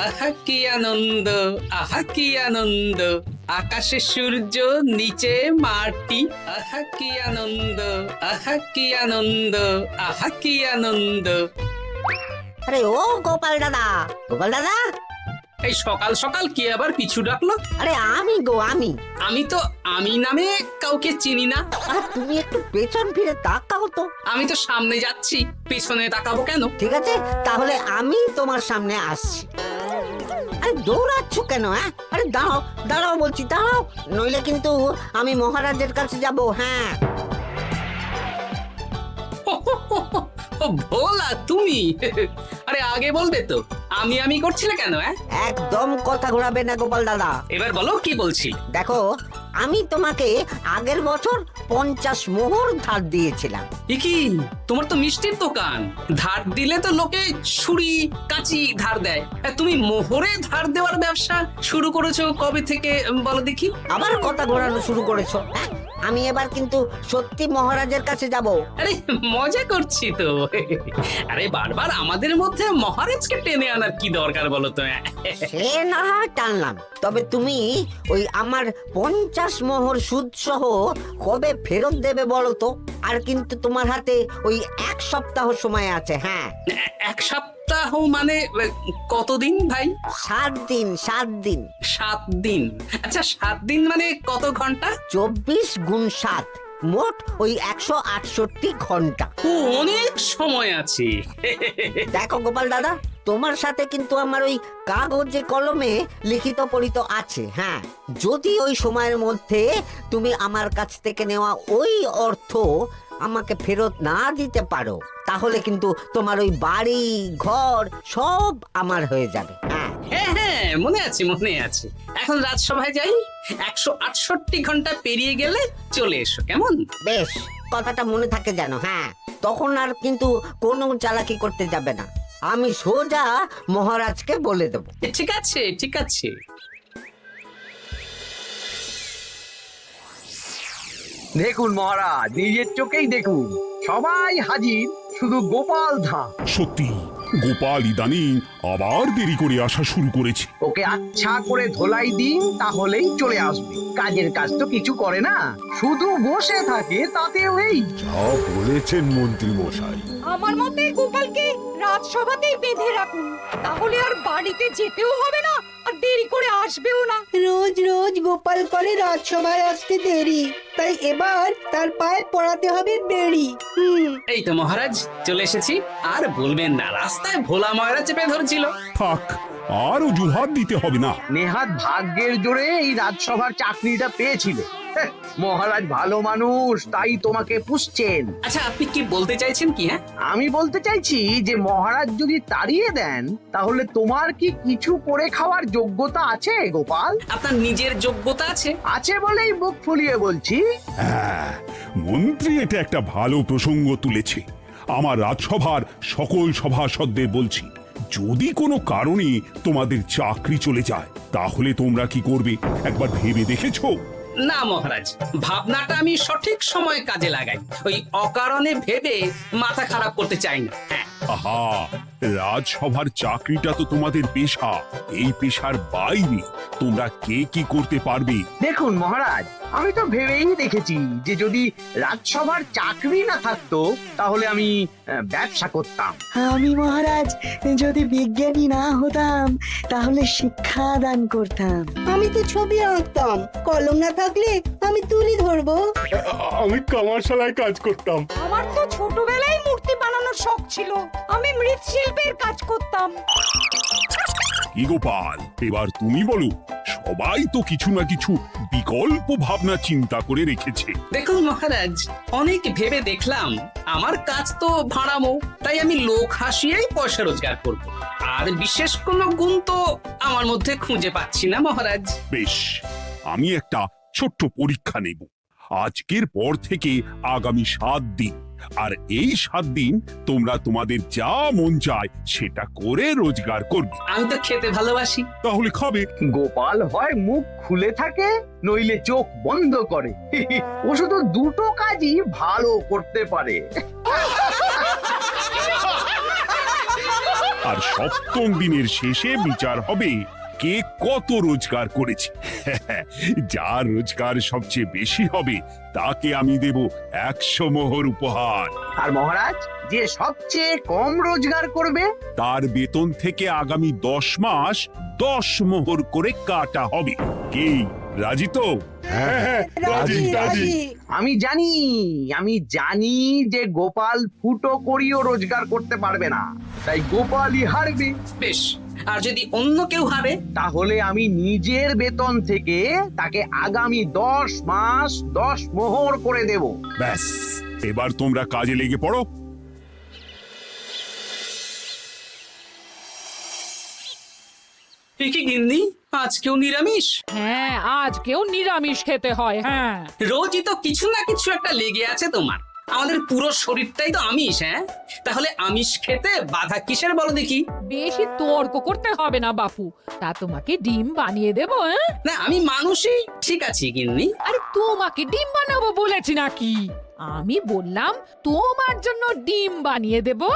আহা কি আনন্দ, আহা কি আনন্দ, আকাশে সূর্য নিচে মাটি। আহা কি আনন্দ, আহা কি আনন্দ, আহা কি আনন্দ। আরে ও গোপাল দাদা, গোপাল দাদা, এই সকাল সকাল কে আবার পিছু ডাকলো? আরে আমি গো আমি। আমি তো আমি নামে কাউকে চিনি না। আর তুমি একটু পেছন ফিরে তাকাও তো। আমি তো সামনে যাচ্ছি, পেছনে তাকাবো কেন? ঠিক আছে, তাহলে আমি তোমার সামনে আসছি। আরে দৌড়াচ্ছ কেন? হ্যাঁ, আরে দাঁড়াও দাঁড়াও বলছি, দাঁড়াও, নইলে কিন্তু আমি মহারাজের কাছে যাব। হ্যাঁ, ও ভোলা তুমি? আরে আগে বলবে তো, আমি করছিলে কেন? একদম কথা ঘোরাবে না গোপাল দাদা। এবার বলো কি বলছি। দেখো, আমি তোমাকে আগের বছর 50 মোহর ধার দিয়েছিলাম। এ কি, তোমার তো মিষ্টির দোকান, ধার দিলে তো লোকে ছুরি কাঁচি ধার দেয়, আর তুমি মোহরে ধার দেওয়ার ব্যবসা শুরু করেছো কবে থেকে বলো দেখি? আবার কথা ঘোরানো শুরু করেছো? হ্যাঁ, আমি এবার কিন্তু সত্যি মহারাজের কাছে যাব। আরে মজা করছি তো। আরে বারবার আমাদের মধ্যে মহারাজকে টেনে আনার কি দরকার বলো তো? সে না হয় টানলাম, তবে তুমি ওই আমার 50 মোহর সুদ সহ কবে ফেরত দেবে বলো তো? আর কিন্তু তোমার হাতে ওই 1 সপ্তাহ সময় আছে। হ্যাঁ, 1 সপ্তাহ মানে কতদিন ভাই? 7 দিন, 7 দিন। 7 দিন? আচ্ছা 7 দিন মানে কত ঘন্টা? 24 গুণ 7, মোট ওই 168 ঘন্টা। ও, অনেক সময় আছে। দেখো গোপাল দাদা, তোমার সাথে কিন্তু আমার ওই কাগজে কলমে লিখিত পড়িত আছে। হ্যাঁ, যদি ওই সময়ের মধ্যে তুমি আমার কাছ থেকে নেওয়া ওই অর্থ আমাকে ফেরত না দিতে পারো, তাহলে কিন্তু তোমার ওই বাড়ি ঘর সব আমার হয়ে যাবে। হ্যাঁ, হ্যাঁ হ্যাঁ, মনে আছে মনে আছে। এখন রাজসভায় যাই, 168 ঘন্টা পেরিয়ে গেলে চলে এসো, কেমন? বেশ, কথাটা মনে থাকে যেন। হ্যাঁ, তখন আর কিন্তু কোনো চালাকি করতে যাবে না, আমি সোজা মহারাজকে বলে দেব। ঠিক আছে ঠিক আছে। দেখুন মহারাজ, নিজের চোখেই দেখুন, সবাই হাজির, শুধু গোপাল ধা। সত্যি গোপাল ইদানিং আবার দেরি করে আসা শুরু করেছে। ওকে আচ্ছা করে ধোলাই দিন, তাহলেই চলে আসবে। কাজের কাজ তো কিছু করে না, শুধু বসে থাকে, তাতেও এই। যা বলেছেন মন্ত্রী মশাই। আমার মতে গোপালকে রাজসভাতেই বেঁধে রাখুন, তাহলে আর বাড়িতে যেতেও হবে না, আর দেরি করে আসবেও না। রোজ রোজ গোপাল করে রাজসভায় আসতে দেরি, তাই এবার তার পায়ে পড়াতে হবে বেড়ি। এই তো মহারাজ চলে এসেছি। আর বলবেন না, রাস্তায় ভোলা ময়রা চেপে ধরছিল। থাক, আর অজুহাত দিতে হবে না। নেহাত ভাগ্যের জোরে এই রাজসভার চাকরিটা পেয়েছিল। হ্যাঁ, মহারাজ ভালো মানুষ, তাই তোমাকে পুষছেন। আচ্ছা আপনি কি বলতে চাইছেন কি? আমি বলতে চাইছি যে মহারাজ যদি তাড়িয়ে দেন, তাহলে তোমার কি কিছু করে খাওয়ার যোগ্যতা আছে গোপাল? আপনার নিজের যোগ্যতা আছে? আছে বলেই মুখ ফুলিয়ে বলছি। হ্যাঁ, মন্ত্রী এটা একটা ভালো প্রসঙ্গ তুলেছে। আমার রাজসভার সকল সভাসদদের বলছি, যদি কোনো কারণে তোমাদের চাকরি চলে যায়, তাহলে তোমরা কি করবে একবার ভেবে দেখেছো? না মহারাজ, ভাবনাটা আমি সঠিক সময়ে কাজে লাগাই, ওই অকারণে ভেবে মাথা খারাপ করতে চাই না। হ্যাঁ, আহা, রাজসভার চাকরিটা তো তোমাদের পেশা। এই পেশার বাইরে তোমরা কে কি করতে পারবে? দেখুন মহারাজ, আমি তো ভেবেই দেখেছি যে যদি রাজসভার চাকরি না থাকতো, তাহলে আমি ব্যবসা করতাম। আমি মহারাজ যদি বিজ্ঞানী না হতাম, তাহলে শিক্ষা দান করতাম। আমি তো ছবি আঁকতাম, কলম না থাকলে আমি তুলি ধরবো। আমি কামারশালায় কাজ করতাম। আমার তো ছোটবেলায় মূর্তি বানানোর শখ ছিল, আমি মৃৎশিল্পের কাজ করতাম। কি গোপাল, এবার তুমি বলো। সবাই তো কিছু না কিছু বিকল্প ভাবনা চিন্তা করে রেখেছে। দেখুন মহারাজ, অনেক ভেবে দেখলাম আমার কাজ তো ভাড়ামো, তাই আমি লোক হাসিয়েই পয়সা রোজগার করব। আর বিশেষ কোনো গুণ তো আমার মধ্যে খুঁজে পাচ্ছি না মহারাজ। বেশ, আমি একটা ছোট্ট পরীক্ষা নেব। আজকের পর থেকে আগামী 7 দিন, আর এই 7 দিন তোমরা তোমাদের যা মন চায় সেটা করে রোজগার করবে। আমি তো খেতে ভালোবাসি। তাহলে খাবে। গোপাল হয় মুখ খুলে থাকে, নইলে চোখ বন্ধ করে। ও শুধু দুটো কাজই ভালো করতে পারে। আর আর সপ্তম দিনের শেষে বিচার হবে কে কত রোজগার করেছে। যার রোজগার সবচেয়ে বেশি হবে তাকে আমি দেব 100 মোহর উপহার। আর মহারাজ, যে সবচেয়ে কম রোজগার করবে তার বেতন থেকে আগামী 10 মাস 10 মোহর করে কাটা হবে। কি রাজি তো? হ্যাঁ, রাজি রাজি। আমি জানি যে গোপাল ফুটো করিও রোজগার করতে পারবে না, তাই গোপালই হারবে। বেশ, আর যদি অন্য কেউ হারে? তাহলে আমি নিজের বেতন থেকে তাকে আগামী 10 মাস 10 মোহর করে দেব। ব্যাস, এবার তোমরা কাজে লেগে পড়ো। এ কি গিন্নি, আজকেও নিরামিষ? হ্যাঁ, আজকেও নিরামিষ খেতে হয়। হ্যাঁ, রোজই তো কিছু না কিছু একটা লেগে আছে তোমার। আমাদের পুরো শরীরটাই তো আমিষ। হ্যাঁ, তাহলে আমিষ খেতে বাধা কিসের বলো দেখি? বেশি তর্ক করতে হবে না বাপু, তা তোমাকে ডিম বানিয়ে দেবো। হ্যাঁ, না, আমি মানুষই ঠিক আছি গিন্নি। আরে তোমাকে ডিম বানাবো বলেছি নাকি? আমি বললাম তোমার জন্য ডিম বানিয়ে দেবো।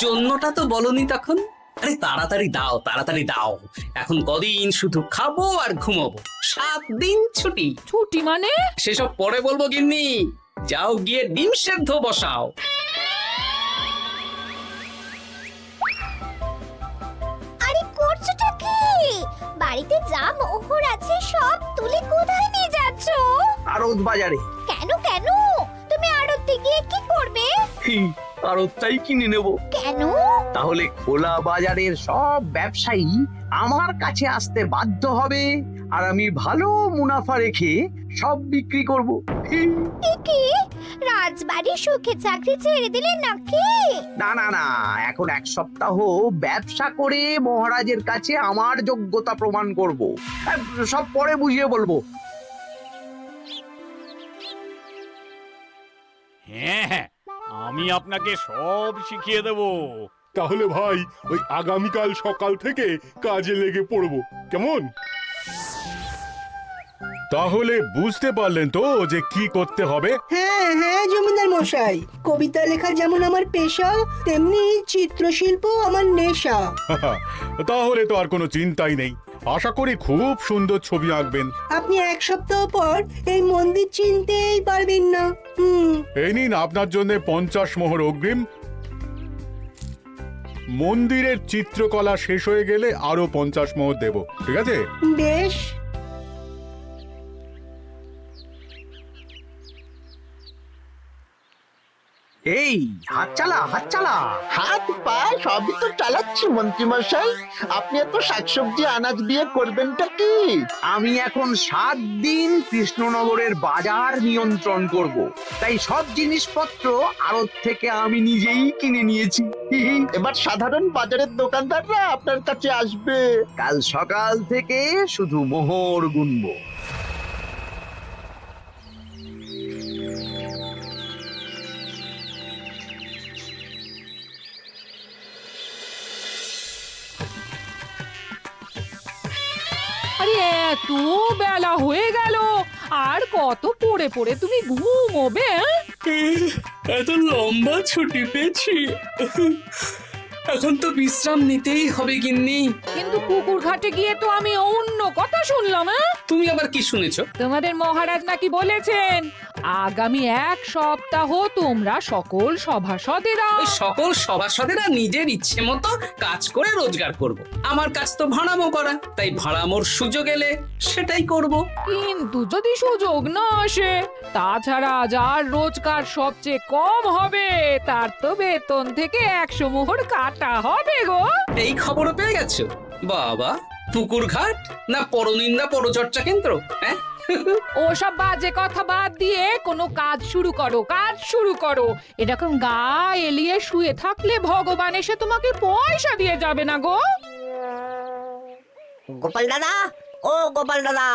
জন্যটা তো বলনি তখন। আরে তাড়াতাড়ি দাও, তাড়াতাড়ি দাও। এখন কদিন শুধু খাবো আর ঘুমাবো, 7 দিন ছুটি। ছুটি মানে? সেসব পরে বলবো গিন্নি। যাও গিয়ে ডিম সেদ্ধ বসাও। আরে করছোটা কি? বাড়িতে যা মোহর আছে সব তুলে কোথায় নিয়ে যাচ্ছ? আড়ত বাজারে। কেন কেন? তুমি আড়তে গিয়ে কি করবে? আড়তটাই কিনে নেব। কেন? তাহলে খোলা বাজারের সব ব্যবসায়ী আমার কাছে আসতে বাধ্য হবে, আর আমি ভালো মুনাফা রেখে সব বিক্রি করব। কি রাজবাড়ি সুখে চাকরি ছেড়ে দিলে নাকি? না না না, এখন 1 সপ্তাহ ব্যবসা করে মহারাজের কাছে আমার যোগ্যতা প্রমাণ করব। সব পরে বুঝিয়ে বলবো। হ্যাঁ, আমি আপনাকে সব শিখিয়ে দেব। তাহলে ভাই ওই আগামীকাল সকাল থেকে কাজে লেগে পড়বো, কেমন? তাহলে বুঝতে পারলেন তো যে কি করতে হবে? হ্যাঁ হ্যাঁ জমিদার মশাই, কবিতা লেখা যেমন আমার পেশা, তেমনি চিত্রশিল্প আমার নেশা। তাহলে তো আর কোনো চিন্তাই নেই। আশা করি খুব সুন্দর ছবি আঁকবেন। আপনি 1 সপ্তাহ পর এই মন্দির চিনতেই পারবেন না। এই নিন আপনার জন্য 50 মোহর অগ্রিম। মন্দিরের চিত্রকলা শেষ হয়ে গেলে আরো 50 মোহর দেব, ঠিক আছে? বেশ। এই হাত চালা, হাত চালা। হাত পা সবই তো চালাচ্ছি মন্ত্রী মশাই। আপনি এত শাকসবজি আনাজ দিয়ে করবেনটা কি? আমি এখন 7 দিন কৃষ্ণনগরের বাজার নিয়ন্ত্রণ করব, তাই সব জিনিসপত্র আড়ত থেকে আমি নিজেই কিনে নিয়েছি। এবার সাধারণ বাজারের দোকানদাররা আপনার কাছে আসবে। কাল সকাল থেকে শুধু মোহর গুনবো। আরে এত বেলা হয়ে গেল, আর কত পড়ে পড়ে তুমি ঘুমোবে? এত লম্বা ছুটি পেয়েছি, এখন তো বিশ্রাম নিতেই হবে গিন্নি। কিন্তু পুকুর ঘাটে গিয়ে তো আমি অন্য কথা শুনলাম। তুমি আবার কি শুনেছো? তোমাদের মহারাজ নাকি বলেছেন আগামী 1 সপ্তাহ তোমরা সকল সভাসদেরা ওই সকল সভাসদেরা নিজের ইচ্ছে মতো কাজ করে রোজগার করব। আমার কাজ তো ভাড়ামো করা, তাই ভাড়ামোর সুযোগ এলে সেটাই করব। কিন্তু যদি সুযোগ না আসে, তাছাড়া যার রোজগার সবচেয়ে কম হবে তার তো বেতন থেকে 100 মোহর কাটা হবে গো। এই খবরও পেয়ে গেছো? বাবা, পুকুর ঘাট না পরনিন্দা পরচর্চা কেন্দ্র? হ্যাঁ, ওসব বাজে কথা বাদ দিয়ে কোনো কাজ শুরু করো, কাজ শুরু করো। এরকম গা এলিয়ে শুয়ে থাকলে ভগবান এসে তোমাকে পয়সা দিয়ে যাবে না গো। গোপাল দাদা, ও গোপাল দাদা,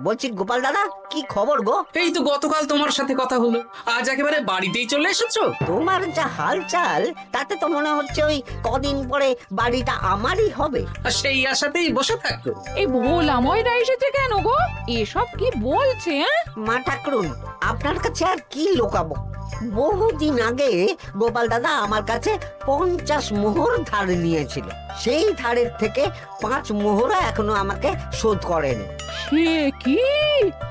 বলছি গোপাল দাদা, কি খবর গো? এই তো গতকাল তোমার সাথে কথা হলো, আজ একেবারে বাড়িতেই চলে এসেছো। তোমার যা হালচাল তাতে তো মনে হচ্ছে ওই কদিন পরে বাড়িটা আমারই হবে। আর সেই আশাতেই বসে থাকো। এই ভোলাময়রা এসেছে কেন গো? এসব কি বলছে? মা ঠাকুরুন, আপনার কাছে আর কি লোকাবো? বহুদিন আগে গোপাল দাদা আমার কাছে 50 মোহর ধার নিয়েছিল। সেই ধারের থেকে 5 মোহরা এখনো আমাকে শোধ করেনি। সে কি?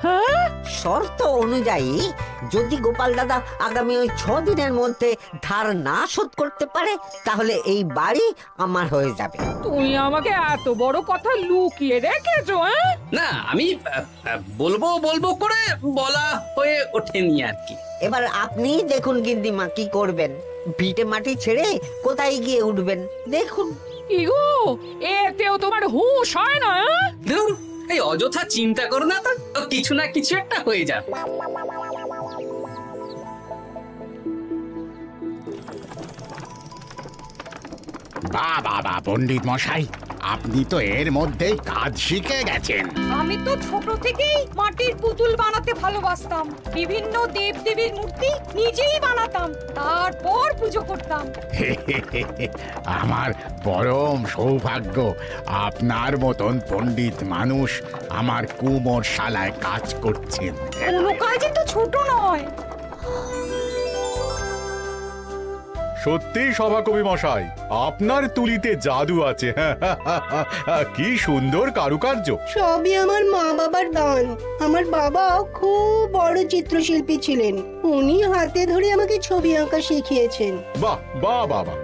হ্যাঁ, শর্ত অনুযায়ী যদি গোপাল দাদা আগামী ওই 6 দিনের মধ্যে ধার না শোধ করতে পারে তাহলে এই বাড়ি আমার হয়ে যাবে। তুমি আমাকে এত বড় কথা লুকিয়ে রেখেছো? হ্যাঁ, না আমি বলবো বলবো করে বলা হয়ে ওঠেনি আর কি। এবার আপনি দেখুন গিন্দিমা কি করবেন। ভিটে মাটি ছেড়ে কোথায় গিয়ে উঠবেন দেখুন। কি গো, এতেও তোমার হুঁশ হয় না? হ্যাঁ? ধুর, এই অযথা চিন্তা করো না তো, কিছু না কিছু একটা হয়ে যাবে। বাবা পণ্ডিত মশাই, আপনি তো এর মধ্যেই কাজ শিখে গেছেন। আমি তো ছোট থেকেই মাটির পুতুল বানাতে ভালোবাসতাম। বিভিন্ন দেবদেবীর মূর্তি নিজেই বানাতাম, তারপর পুজো করতাম। আমার পরম সৌভাগ্য আপনার মতন পণ্ডিত মানুষ আমার কুমোর শালায় কাজ করছেন। কোনো কাজই তো ছোট নয়। সত্যি সভাকবি মশাই, আপনার তুলিতে জাদু আছে। কি সুন্দর কারুকার্য। সবই আমার মা বাবার দান। আমার বাবা খুব বড় চিত্রশিল্পী ছিলেন, উনি হাতে ধরে আমাকে ছবি আঁকা শিখিয়েছেন। বাহ বাহ বাবা।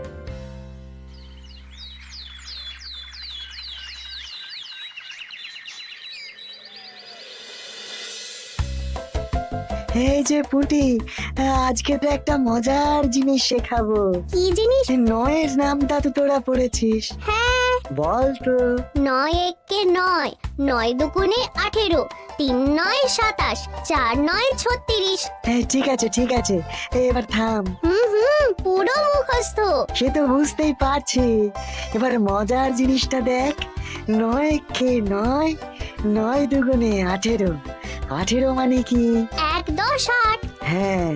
এই যে পুটি, আজকে তো একটা মজার জিনিস শেখাবো। কি জিনিস? নয়ের নামটা তো তোরা পড়েছিস, হ্যাঁ, বল তো। 9 একে 9, 9 দুগুণে 18, 3 9 27, 4 9 36। ঠিক আছে ঠিক আছে, এবার থাম। পুরো মুখস্থ। সে তো বুঝতেই পারছি। এবার মজার জিনিসটা দেখ। 9 কে 9, 9 দুগুণে 18, 18 মানে কি? 1 10 8। হ্যাঁ,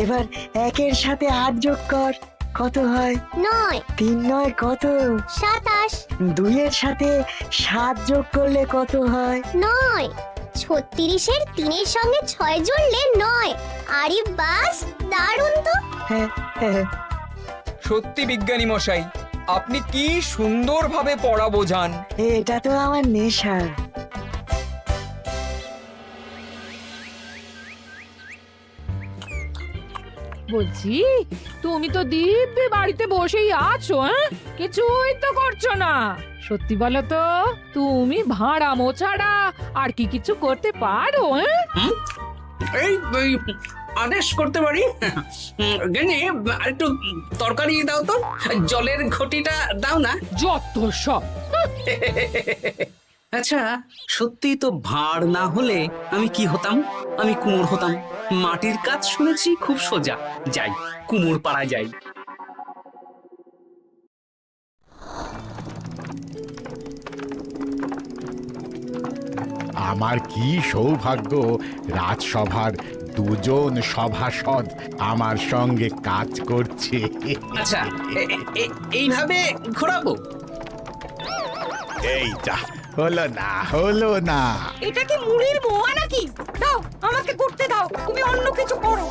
এবার 1-এর সাথে 8 যোগ কর, কত হয়? 9 3 9 কত? 27। 2-এর সাথে 7 যোগ করলে কত হয়? 9 36-এর 3-এর সঙ্গে 6 জুড়লে 9। আরে বাস, দারুণ তো। হ্যাঁ হ্যাঁ। সত্যি বিজ্ঞানী মশাই, আপনি কি সুন্দরভাবে পড়া বোঝান। এটা তো আমার নেশা। বলছি, তুমি তো দিব্যি বাড়িতে বসেই আছো। হ্যাঁ, কিছুই তো করছো না। সত্যি বলো তো, তুমি ভাড়া মোছাড়া আর কি কিছু করতে পারো? হ্যাঁ, এই আদেশ করতে পারি। গেনি একটু তরকারি দাও তো, জলের ঘটিটা দাও না। যত সব। আচ্ছা, সত্যি তো ভাঁড় না হলে আমি কি হতাম? আমি কুমোর হতাম। মাটির কাজ শুনেছি খুব সোজা। যাই, কুমোর পাড়া যাই। আমার কি সৌভাগ্য, রাজসভার দুজন সভাসদ আমার সঙ্গে কাজ করছে। আচ্ছা, এইভাবে ঘোরাবো? এই যা, হলো না। এটা কি মুড়ির মোয়া নাকি? দাও, আমাকে করতে দাও, তুমি অন্য কিছু করো।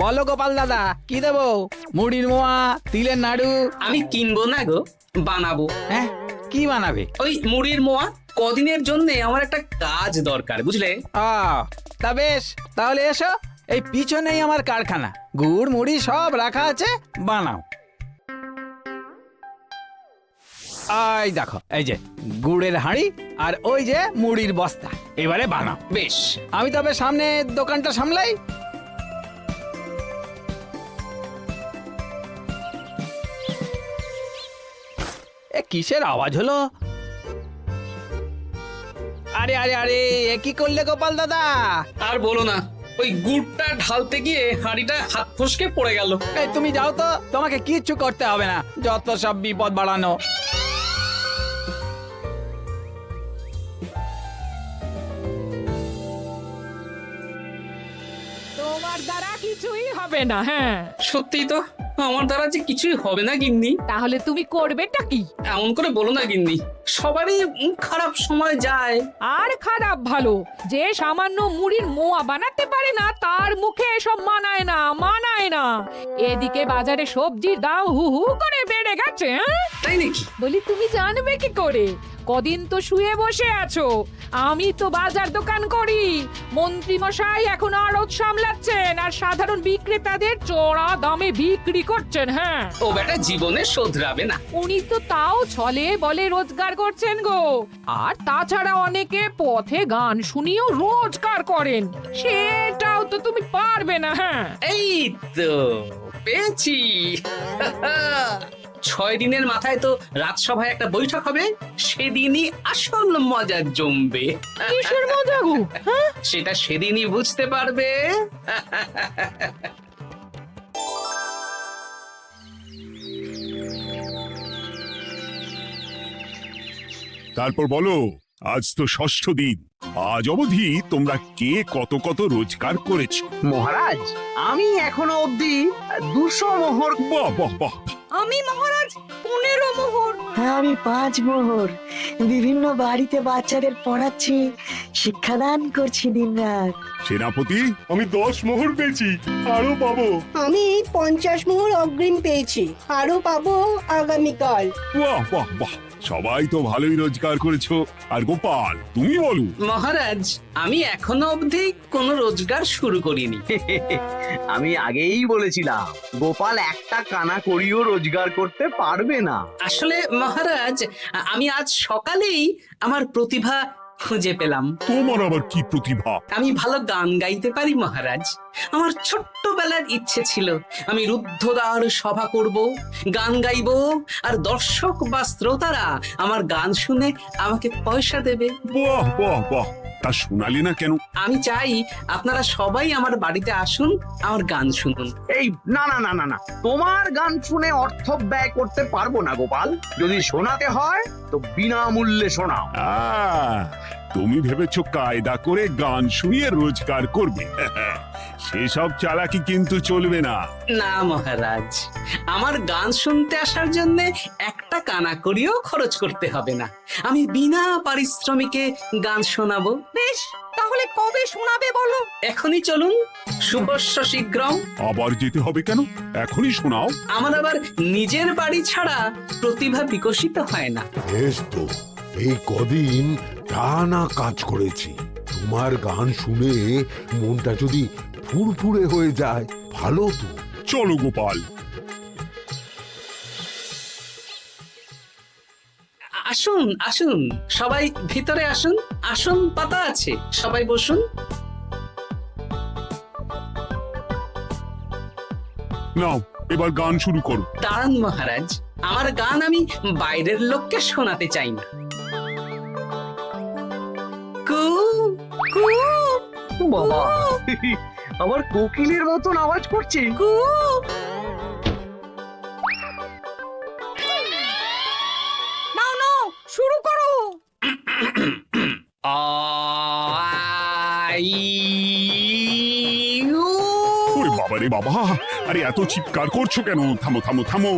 বলো গোপাল দাদা, কি দেবো? মুড়ির মোয়া, তিলের নাড়ু? আমি কিনবো না গো, বানাবো। হ্যাঁ, কি বানাবে? ওই মুড়ির মোয়া। কদিনের জন্য আমার একটা কাজ দরকার, বুঝলে? তা বেশ, তাহলে এসো, এই পিছনেই আমার কারখানা, গুড় মুড়ি সব রাখা আছে, বানাও। এই দেখো, এই যে গুড়ের হাঁড়ি আর ওই যে মুড়ির বস্তা, এবারে বানাও। বেশ, আমি তবে সামনে দোকানটা সামলাই। কিসের আওয়াজ হলো? আরে আরে আরে, এ কি করলে গোপাল দাদা? আর বলো না, ওই গুড়টা ঢালতে গিয়ে হাঁড়িটা হাত ফসকে পড়ে গেল। এই তুমি যাও তো, তোমাকে কিচ্ছু করতে হবে না, যত সব বিপদ বাড়ানো। তোমার দ্বারা কিছুই হবে না। হ্যাঁ, সত্যি তো, আমার দ্বারা যে কিছুই হবে না গিন্নি। তাহলে তুমি করবেটা কি? এমন করে বলো না গিন্নি, সবারই খারাপ সময় যায়। আর খারাপ ভালো, যে সামান্য মুড়ির মোয়া বানাতে পারে না তার মুখে এসব মানায় না, মানায় না। এদিকে বাজারে সবজির দাম হু হু করে বেড়ে গেছে। হ্যাঁ? তাই নাকি? বলি তুমি জানবে কি করে? কদিন তো শুয়ে বসে আছো, আমি তো বাজার দোকান করি। মন্ত্রী মশাই এখন আড়ত সামলাচ্ছেন আর সাধারণ বিক্রেতাদের চড়া দামে বিক্রি করছেন। হ্যাঁ, ও বেটা জীবনে শোধরাবে না। উনি তো তাও ছলে বলে রোজগার করছেন গো। আর তাছাড়া অনেকে পথে গান শুনিয়েও রোজগার করেন, সেটাও তো তুমি পারবে না। হ্যাঁ, এই তো পেয়েছি। 6 দিনের মাথায় তো রাজসভায় একটা বৈঠক হবে, সেদিনই আসল মজা জমবে। কিসের মজা গো? হ্যাঁ, সেটা সেদিনই বুঝতে পারবে। তারপর বলো, আজ তো ষষ্ঠ দিন, আজ অবধি তোমরা কে কত কত রোজগার করেছো? মহারাজ, আমি এখনো অবধি 200 মোহর। বাহ বাহ বাহ! আমি মহারাজ 15 মোহর। হ্যাঁ, আমি 5 মোহর। বিভিন্ন বাড়িতে বাচ্চাদের পড়াচ্ছি, শিক্ষাদান করছি দিনরাত। সেনাপতি, আমি 10 মোহর পেয়েছি, আরো পাবো। আমি 50 মোহর অগ্রিম পেয়েছি, আরো পাবো আগামীকাল। বাহ বাহ বাহ! সবাই তো ভালোই রোজগার করেছো। আর গোপাল, তুমি বলো। মহারাজ, আমি এখনো অবধি কোনো রোজগার শুরু করিনি। আমি আগেই বলেছিলাম গোপাল একটা কানা করিও রোজগার করতে পারবে না। আসলে মহারাজ, আমি আজ সকালেই আমার প্রতিভা খুঁজে পেলাম। তোমার আবার কি প্রতিভা? আমি ভালো গান গাইতে পারি মহারাজ। আমার ছোট্টবেলার ইচ্ছে ছিল আমি রুদ্ধদ্বার সভা করব, গান গাইবো, আর দর্শক বা শ্রোতারা আমার গান শুনে আমাকে পয়সা দেবে। বাহ বাহ বাহ! তা শোনালে না কেন? আমি চাই আপনারা সবাই আমার বাড়িতে আসুন, আমার গান শুনুন। এই না না না না না, তোমার গান শুনে অর্থ ব্যয় করতে পারবো না গোপাল। যদি শোনাতে হয় তো বিনামূল্যে শোনাও। তুমি ভেবেছো কায়দা করে গান শুনিয়ে রোজগার করবে? সেসব চালাকি কিন্তু চলবে না। না মহারাজ, আমার গান শুনতে আসার জন্য একটা কানা করিও খরচ করতে হবে না। আমি বিনা পারিশ্রমিকে গান শোনাবো। বেশ, তাহলে কবে শোনাবে বলো? এখনই চলুন, শুভস্য শীঘ্রম। আবার যেতে হবে কেন? এখনই শোনাও। আমার আবার নিজের বাড়ি ছাড়া প্রতিভা বিকশিত হয় না। বেশ তো, এই কদিন টানা কাজ করেছি, তোমার গান শুনে মনটা যদি ফুরফুরে হয়ে যায় ভালো তো। চলো গোপাল। আসুন আসুন, সবাই ভিতরে আসুন। আসন পাতা আছে, সবাই বসুন। নাও, এবার গান শুরু করো। দাঁড়ান মহারাজ, আমার গান আমি বাইরের লোককে শোনাতে চাই না। কু কু বাবা, আবার কোকিলের মতন আওয়াজ করছে। কু। নাও নাও, শুরু করো। ওরে বাবা রে বাবা! আরে এত চিৎকার করছো কেন? থামো থামো থামো!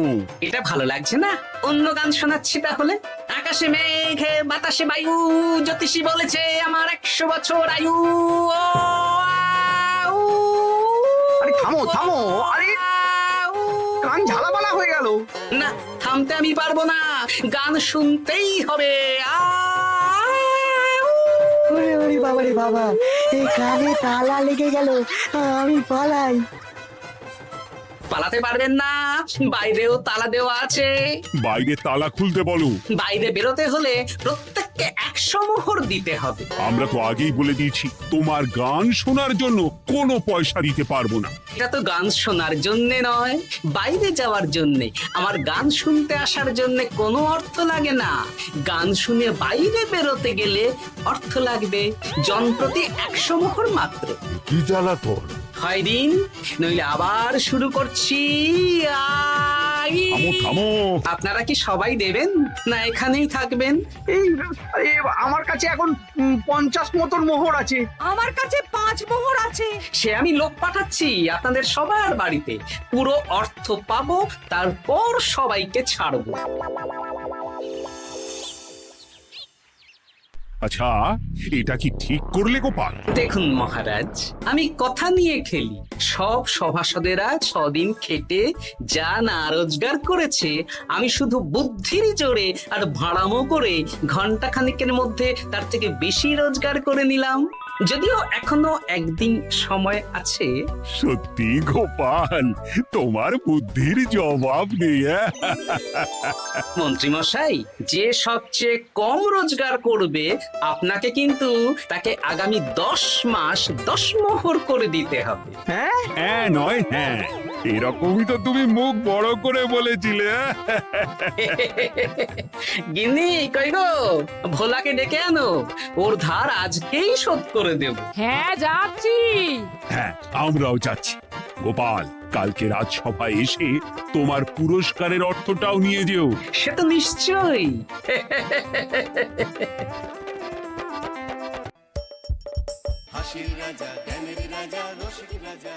এটা ভালো লাগছে না? অন্য গান শোনাচ্ছি তাহলে। আকাশে মেঘে বাতাসে বায়ু, জ্যোতিষী বলেছে আমার 100 বছর আয়ু। আরে থামো থামো, আরে কান ঝালাপালা হয়ে গেল। না, থামতে আমি পারবো না, গান শুনতেই হবে। ওরে ওরে বাবা রে বাবা, এই কানে তালা লেগে গেল, আমি পালাই। পালাতে পারবেন না, বাইরেও তালা দেওয়া আছে। বাইরে তালা খুলতে বলো। বাইরে বেরোতে হলে প্রত্যেককে 100 মোহর দিতে হবে। আমরা তো আগেই বলে দিয়েছি, তোমার গান শোনার জন্য কোনো পয়সা দিতে পারবো না। এটা তো গান শোনার জন্যে নয়, বাইরে যাওয়ার জন্যে। আমার গান শুনতে আসার জন্যে কোনো অর্থ লাগে না। গান শুনে বাইরে বেরোতে গেলে অর্থ লাগবে, জনপ্রতি 100 মোহর মাত্র। কি জ্বালাতন! হয় দিন, নইলে আবার শুরু করছি। থামো থামো! আপনারা কি সবাই দেবেন, না এখানেই থাকবেন? এই আমার কাছে এখন 50 মতন মোহর আছে। আমার কাছে 5 মোহর আছে। আছে? সে আমি লোক পাঠাচ্ছি আপনাদের সবার বাড়িতে, পুরো অর্থ পাবো, তারপর সবাইকে ছাড়বো। আচ্ছা, এটা কি ঠিক করলে গোপাল? দেখুন মহারাজ, আমি কথা নিয়ে খেলি। সব সভাসদেরা 6 দিন খেটে যা না রোজগার করেছে, আমি শুধু বুদ্ধির জোরে আর ভাড়ামো করে ঘন্টা খানিকের মধ্যে তার থেকে বেশি রোজগার করে নিলাম। যদিও এখনো একদিন সময় আছে। সত্যি গোপাল, তোমার বুদ্ধির জবাব নেই। মন্ত্রী মশাই, যে সবচেয়ে কম রোজগার করবে আপনাকে কিন্তু তাকে আগামী 10 মাস 10 মোহর করে দিতে হবে। হ্যাঁ নয় হ্যাঁ, এরকমই তো তুমি মুখ বড় করে বলেছিলে। গিন্নি কই গো, ভোলাকে ডেকে আনো, ওর ধার আজকেই শোধ করে দেব। হ্যাঁ যাচ্ছি। হ্যাঁ, আমরাও যাচ্ছি। গোপাল, কালকে রাজসভায় এসে তোমার পুরস্কারের অর্থটাও নিয়ে যেও। সে তো নিশ্চয়ই। হাসির রাজা, জ্ঞানের রাজা, রসিক রাজা।